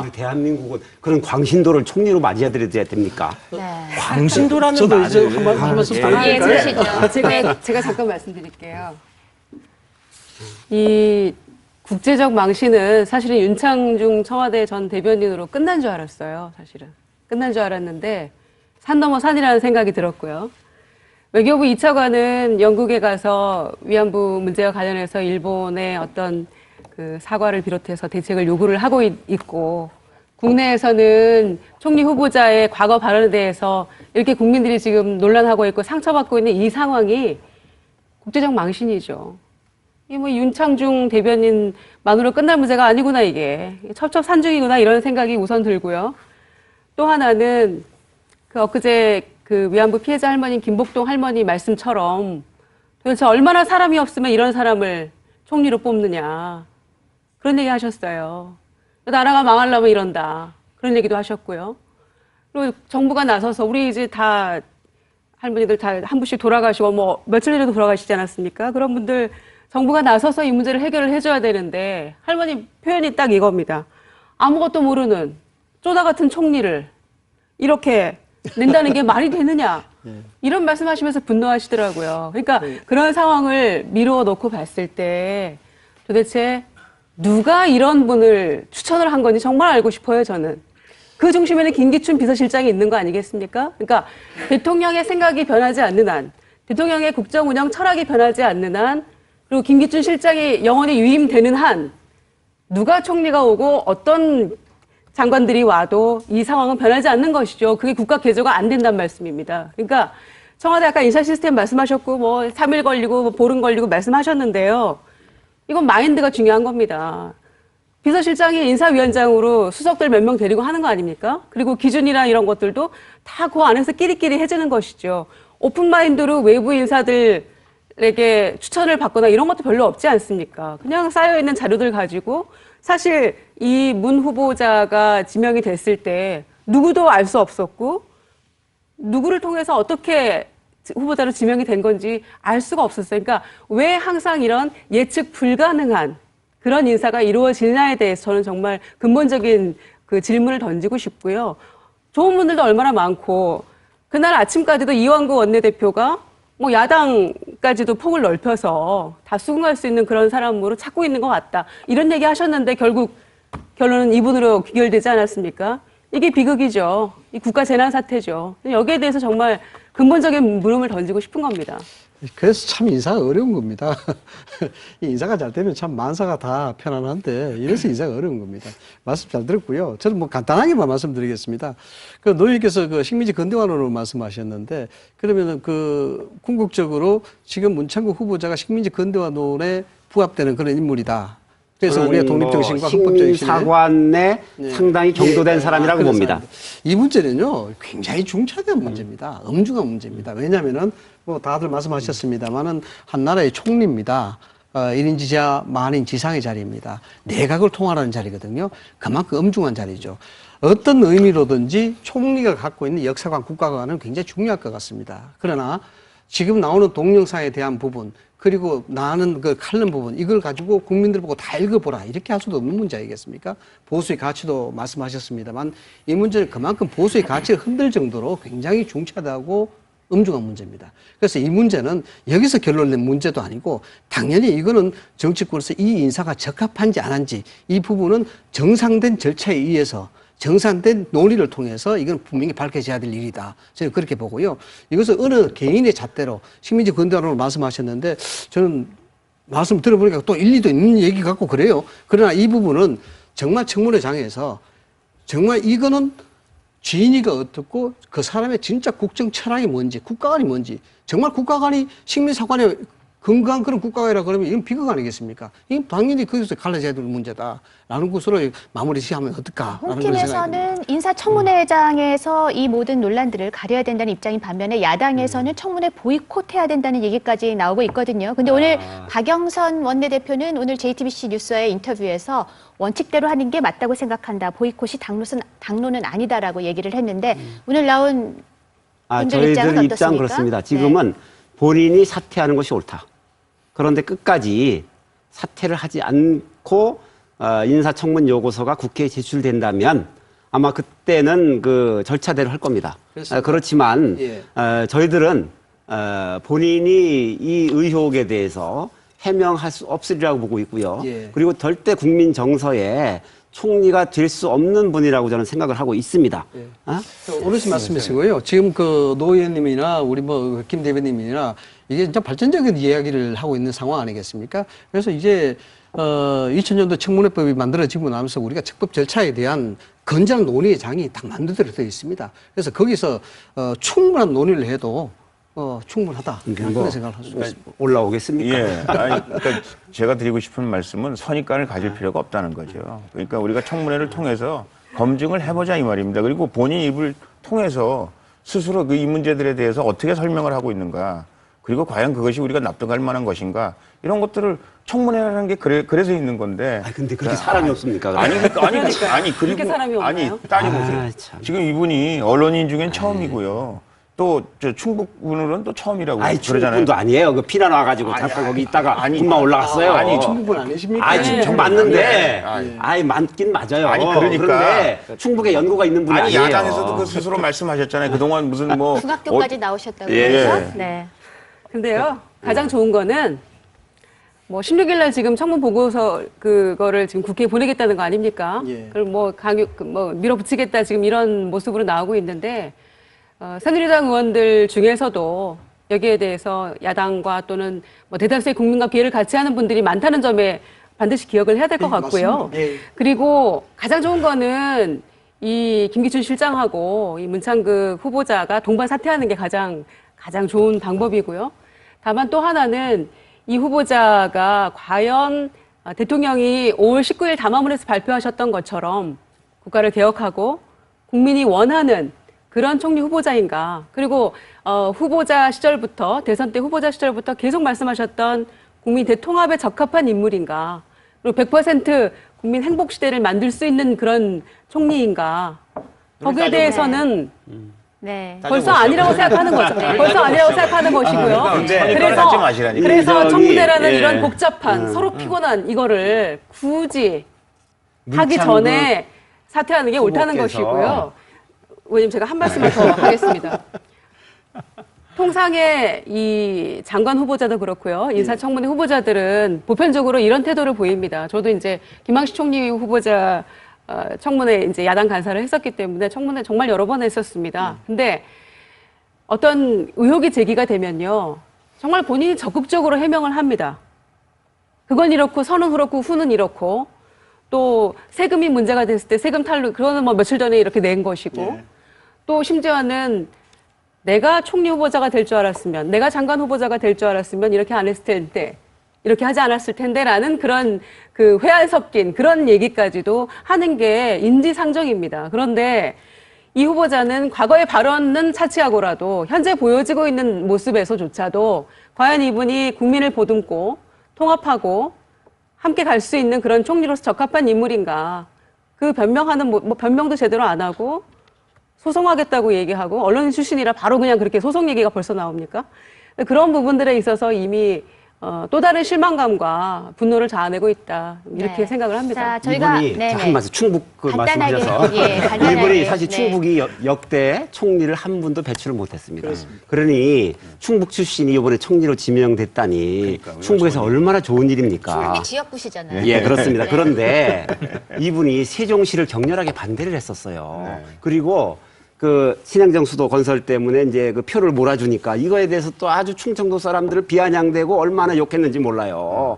우리 대한민국은 그런 광신도를 총리로 맞이해드려야 됩니까? 네. 광신도라는 저도 말을 이제 한 말씀 이해해 주시죠. 제가 잠깐 말씀드릴게요. 이 국제적 망신은 사실은 윤창중 청와대 전 대변인으로 끝난 줄 알았어요. 사실은 끝난 줄 알았는데 산 넘어 산이라는 생각이 들었고요. 외교부 2차관은 영국에 가서 위안부 문제와 관련해서 일본의 어떤 그 사과를 비롯해서 대책을 요구를 하고 있고, 국내에서는 총리 후보자의 과거 발언에 대해서 이렇게 국민들이 지금 논란하고 있고 상처받고 있는 이 상황이 국제적 망신이죠. 이게 뭐 윤창중 대변인만으로 끝날 문제가 아니구나, 이게. 첩첩산중이구나, 이런 생각이 우선 들고요. 또 하나는 그 엊그제 그 위안부 피해자 할머니 김복동 할머니 말씀처럼 도대체 얼마나 사람이 없으면 이런 사람을 총리로 뽑느냐. 그런 얘기 하셨어요. 나라가 망하려면 이런다. 그런 얘기도 하셨고요. 그리고 정부가 나서서 우리 이제 다 할머니들 다 한 분씩 돌아가시고 뭐 며칠 전에도 돌아가시지 않았습니까? 그런 분들 정부가 나서서 이 문제를 해결을 해줘야 되는데 할머니 표현이 딱 이겁니다. 아무것도 모르는 쪼다 같은 총리를 이렇게 낸다는 게 말이 되느냐. 이런 말씀하시면서 분노하시더라고요. 그러니까 그런 상황을 미루어 놓고 봤을 때 도대체 누가 이런 분을 추천을 한 건지 정말 알고 싶어요, 저는. 그 중심에는 김기춘 비서실장이 있는 거 아니겠습니까? 그러니까 대통령의 생각이 변하지 않는 한, 대통령의 국정 운영 철학이 변하지 않는 한, 그리고 김기춘 실장이 영원히 유임되는 한, 누가 총리가 오고 어떤 장관들이 와도 이 상황은 변하지 않는 것이죠. 그게 국가 개조가 안 된다는 말씀입니다. 그러니까 청와대 아까 인사 시스템 말씀하셨고 뭐 3일 걸리고 뭐 보름 걸리고 말씀하셨는데요. 이건 마인드가 중요한 겁니다. 비서실장이 인사위원장으로 수석들 몇 명 데리고 하는 거 아닙니까? 그리고 기준이나 이런 것들도 다 그 안에서 끼리끼리 해주는 것이죠. 오픈 마인드로 외부 인사들에게 추천을 받거나 이런 것도 별로 없지 않습니까? 그냥 쌓여있는 자료들 가지고 사실 이 문 후보자가 지명이 됐을 때 누구도 알 수 없었고 누구를 통해서 어떻게 후보자로 지명이 된 건지 알 수가 없었어요. 그러니까 왜 항상 이런 예측 불가능한 그런 인사가 이루어지느냐에 대해서 저는 정말 근본적인 그 질문을 던지고 싶고요. 좋은 분들도 얼마나 많고 그날 아침까지도 이완구 원내대표가 뭐 야당까지도 폭을 넓혀서 다 수긍할 수 있는 그런 사람으로 찾고 있는 것 같다. 이런 얘기 하셨는데 결국 결론은 이분으로 귀결되지 않았습니까? 이게 비극이죠. 이 국가 재난 사태죠. 여기에 대해서 정말 근본적인 물음을 던지고 싶은 겁니다. 그래서 참 인사가 어려운 겁니다. 이 인사가 잘 되면 참 만사가 다 편안한데 이래서 인사가 어려운 겁니다. 말씀 잘 들었고요. 저는 뭐 간단하게만 말씀드리겠습니다. 그 노예께서 그 식민지 근대화론을 말씀하셨는데 그러면은 그 궁극적으로 지금 문창국 후보자가 식민지 근대화론에 부합되는 그런 인물이다. 그래서 우리의 독립정신과 헌법정신에 식민사관에 상당히 정도된 사람이라고 봅니다. 이 문제는요 굉장히 중차대한 문제입니다. 엄중한 문제입니다. 왜냐하면은 뭐 다들 말씀하셨습니다만은 한 나라의 총리입니다. 1인 지자 만인 지상의 자리입니다. 내각을 통할하는 자리거든요. 그만큼 엄중한 자리죠. 어떤 의미로든지 총리가 갖고 있는 역사관, 국가관은 굉장히 중요할 것 같습니다. 그러나 지금 나오는 동영상에 대한 부분 그리고 나는 그 칼럼 부분 이걸 가지고 국민들 보고 다 읽어보라 이렇게 할 수도 없는 문제 아니겠습니까? 보수의 가치도 말씀하셨습니다만 이 문제는 그만큼 보수의 가치를 흔들 정도로 굉장히 중차대하고 엄중한 문제입니다. 그래서 이 문제는 여기서 결론낸 문제도 아니고 당연히 이거는 정치권에서 이 인사가 적합한지 안 한지 이 부분은 정상된 절차에 의해서 정상된 논의를 통해서 이건 분명히 밝혀져야 될 일이다. 저는 그렇게 보고요. 이것은 어느 개인의 잣대로 식민지 근대화론을 말씀하셨는데 저는 말씀 들어보니까 또 일리도 있는 얘기 같고 그래요. 그러나 이 부분은 정말 청문회 장에서 정말 이거는 지인이가 어떻고 그 사람의 진짜 국정 철학이 뭔지 국가관이 뭔지 정말 국가관이 식민사관에 건강한 그런 국가관이라 그러면 이건 비극 아니겠습니까? 이건 당연히 거기서 갈라져야 될 문제다라는 것으로 마무리 시하면 어떨까? 홍팀에서는 인사청문회장에서 이 모든 논란들을 가려야 된다는 입장인 반면에 야당에서는 청문회 보이콧해야 된다는 얘기까지 나오고 있거든요. 근데 오늘 박영선 원내대표는 오늘 JTBC 뉴스와의 인터뷰에서 원칙대로 하는 게 맞다고 생각한다. 보이콧이 당론은 아니다라고 얘기를 했는데 오늘 나온 분들 입장은 저희들 어떻습니까? 입장 그렇습니다. 지금은 본인이 사퇴하는 것이 옳다. 그런데 끝까지 사퇴를 하지 않고 인사청문 요구서가 국회에 제출된다면 아마 그때는 그 절차대로 할 겁니다. 그렇지만 예. 저희들은 본인이 이 의혹에 대해서 해명할 수 없으리라고 보고 있고요. 예. 그리고 절대 국민 정서에 총리가 될 수 없는 분이라고 저는 생각을 하고 있습니다. 예. 어르신 말씀이시고요. 지금 그 노 의원님이나 우리 뭐 김 대변인이나 이게 진짜 발전적인 이야기를 하고 있는 상황 아니겠습니까? 그래서 이제 2000년도 청문회법이 만들어지고 나면서 우리가 적법 절차에 대한 건전한 논의의 장이 딱 만들어져 있습니다. 그래서 거기서 충분한 논의를 해도 충분하다. 그런 생각을 할 수 있습니다. 올라오겠습니까? 예. 그러니까 제가 드리고 싶은 말씀은 선입관을 가질 필요가 없다는 거죠. 그러니까 우리가 청문회를 통해서 검증을 해보자 이 말입니다. 그리고 본인 입을 통해서 스스로 그 이 문제들에 대해서 어떻게 설명을 하고 있는가. 그리고 과연 그것이 우리가 납득할 만한 것인가. 이런 것들을 청문회라는 게 그래서 있는 건데. 근데 그렇게 사람이 없습니까? 아니 그리고 그렇게 사람이 없나요? 따져보세요. 참. 지금 이분이 언론인 중엔 처음이고요. 또 저 충북분으로는 또 처음이라고 아니, 그러잖아요. 충분도 아니에요. 그 피난 와가지고 잠깐 거기 있다가 금방 올라갔어요. 아니, 충북은 아니십니까? 아니, 충북 맞는데. 네. 아니, 맞긴 맞아요. 아니, 그러니까. 그런데 충북에 연고가 있는 분이 아니 아니에요. 야당에서도 그 스스로 말씀하셨잖아요. 그동안 무슨 뭐 중학교까지 나오셨다고 예. 그래서 네. 근데요, 가장 좋은 거는 뭐 16일 날 지금 청문 보고서 그거를 지금 국회에 보내겠다는 거 아닙니까? 예. 그걸 뭐 뭐 밀어붙이겠다 지금 이런 모습으로 나오고 있는데 새누리당 의원들 중에서도 여기에 대해서 야당과 또는 뭐 대다수의 국민과 비례를 같이 하는 분들이 많다는 점에 반드시 기억을 해야 될 것 같고요. 맞습니다. 예. 그리고 가장 좋은 거는 이 김기춘 실장하고 이 문창극 후보자가 동반 사퇴하는 게 가장 좋은 방법이고요. 다만 또 하나는 이 후보자가 과연 대통령이 5월 19일 담화문에서 발표하셨던 것처럼 국가를 개혁하고 국민이 원하는 그런 총리 후보자인가. 그리고 후보자 시절부터 대선 때 후보자 시절부터 계속 말씀하셨던 국민 대통합에 적합한 인물인가. 그리고 100% 국민 행복 시대를 만들 수 있는 그런 총리인가. 거기에 대해서는 네. 벌써 아니라고 생각하는 거죠. 벌써 아니라고 생각하는 것이고요. 선입관 갖지 마시라니까. 그래서 청문회라는 예. 이런 복잡한 서로 피곤한 이거를 굳이 하기 문창극 전에 사퇴하는 게 옳다는 후보께서. 것이고요. 왜냐면 제가 한 말씀을 더 하겠습니다. 통상의 이 장관 후보자도 그렇고요. 인사청문회 후보자들은 보편적으로 이런 태도를 보입니다. 저도 이제 김항식 총리 후보자 청문회 이제 야당 간사를 했었기 때문에 청문회 정말 여러 번 했었습니다. 근데 어떤 의혹이 제기가 되면요. 정말 본인이 적극적으로 해명을 합니다. 그건 이렇고 선은 그렇고 후는 이렇고 또 세금이 문제가 됐을 때 세금 탈루 그거는 뭐 며칠 전에 이렇게 낸 것이고 또 심지어는 내가 총리 후보자가 될 줄 알았으면 내가 장관 후보자가 될 줄 알았으면 이렇게 안 했을 텐데 이렇게 하지 않았을 텐데라는 그런 그 회한 섞인 그런 얘기까지도 하는 게 인지상정입니다. 그런데 이 후보자는 과거의 발언은 차치하고라도 현재 보여지고 있는 모습에서조차도 과연 이분이 국민을 보듬고 통합하고 함께 갈 수 있는 그런 총리로서 적합한 인물인가. 그 변명하는 뭐 변명도 제대로 안 하고 소송하겠다고 얘기하고 언론인 출신이라 바로 그냥 그렇게 소송 얘기가 벌써 나옵니까? 그런 부분들에 있어서 이미 또 다른 실망감과 분노를 자아내고 있다. 이렇게 네. 생각을 합니다. 자, 저희가 이분이 한 말씀 충북 그 간단하게, 말씀하셔서 예, 간단하게, 이분이 사실 네. 충북이 역대 총리를 한 분도 배출을 못했습니다. 그러니 충북 출신이 이번에 총리로 지명됐다니 충북에서 얼마나 좋은 일입니까? 충북이 지역구시잖아요. 예, 그렇습니다. 네. 그런데 이분이 세종시를 격렬하게 반대를 했었어요. 그리고 그 신양정 수도 건설 때문에 이제 그 표를 몰아주니까 이거에 대해서 또 아주 충청도 사람들을 비아냥대고 얼마나 욕했는지 몰라요.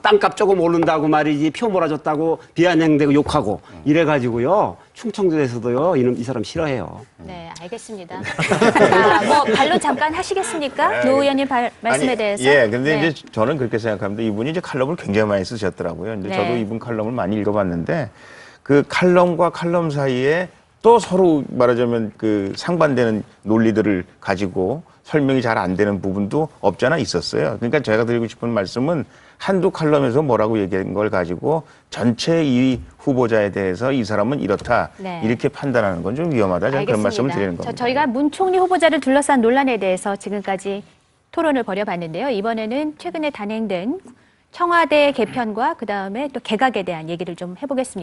땅값 조금 오른다고 말이지 표 몰아줬다고 비아냥대고 욕하고 이래가지고요. 충청도에서도요. 이 사람 싫어해요. 네, 알겠습니다. 자, 뭐 반론 잠깐 하시겠습니까? 노 의원님 말씀에 아니, 대해서. 예, 근데 네. 이제 저는 그렇게 생각합니다. 이분이 이제 칼럼을 굉장히 많이 쓰셨더라고요. 근데 네. 저도 이분 칼럼을 많이 읽어봤는데 그 칼럼과 칼럼 사이에 또 서로 말하자면 그 상반되는 논리들을 가지고 설명이 잘 안 되는 부분도 없잖아 있었어요. 그러니까 제가 드리고 싶은 말씀은 한두 칼럼에서 뭐라고 얘기한 걸 가지고 전체 이 후보자에 대해서 이 사람은 이렇다 네. 이렇게 판단하는 건 좀 위험하다. 저는 그런 말씀을 드리는 겁니다. 저희가 문 총리 후보자를 둘러싼 논란에 대해서 지금까지 토론을 벌여봤는데요. 이번에는 최근에 단행된 청와대 개편과 그다음에 또 개각에 대한 얘기를 좀 해보겠습니다.